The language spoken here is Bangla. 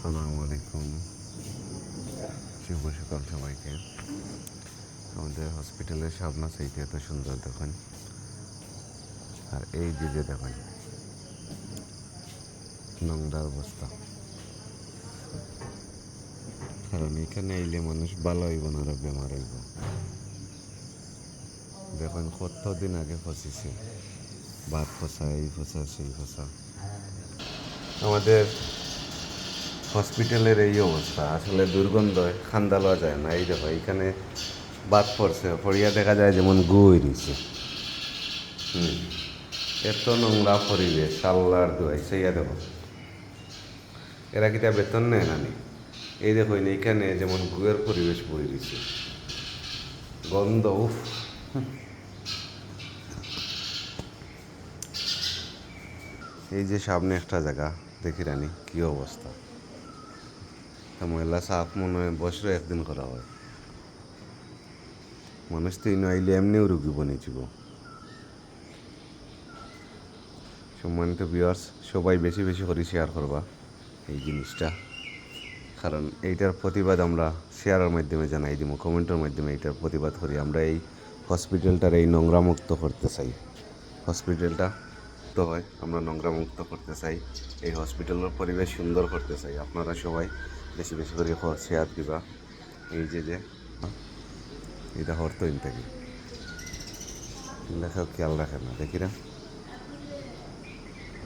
আসসালামু আলাইকুম, শুভ সকাল সবাইকে। আমাদের হসপিটালের সামনা সাইডে এত সুন্দর দেখেন, আর এই যে দেখেন নোংরার অবস্থা। কারণ এখানে আইলে মানুষ ভালো হইব না, আরো বেমার হইব। দেখুন কতদিন আগে ফসিছে, ভাত ফসা, এই ফসা, সেই ফসা। আমাদের হসপিটালের এই অবস্থা, আসলে দুর্গন্ধ, খান্দা লওয়া যায় না। এই দেখো এখানে বাদ পড়ছে, পড়িয়া দেখা যায় যেমন গু হইছে। এত নোংরা পরিবেশ, আল্লাহর দোয়াই সেইয়া দেখো। এরা কিটা বেতন নেয় না নি? এই দেখো এইখানে যেমন গুয়ের পরিবেশ পড়ে দিচ্ছে, গন্ধ, উফ। এই যে সামনে একটা জায়গা দেখি রানি, কি অবস্থা। ময়লা সাফ মনে হয় বছরে একদিন করা হয়। মানুষ তো আইলে এমনিও রুগী বনেছিল। সম্মানিত ভিউয়ার্স, সবাই বেশি বেশি করে শেয়ার করবা এই জিনিসটা, কারণ এইটার প্রতিবাদ আমরা শেয়ারের মাধ্যমে জানাই দিব, কমেন্টের মাধ্যমে এইটার প্রতিবাদ করি। আমরা এই হসপিটালটার এই নোংরা মুক্ত করতে চাই। হসপিটালটা তো হয়, আমরা নোংরা মুক্ত করতে চাই, এই হসপিটালের পরিবেশ সুন্দর করতে চাই। আপনারা সবাই বেশি বেশি করে শেয়ার দিবা। এই যে এটা হরতইন থেকে লেখা খেয়াল রাখে না, দেখি না।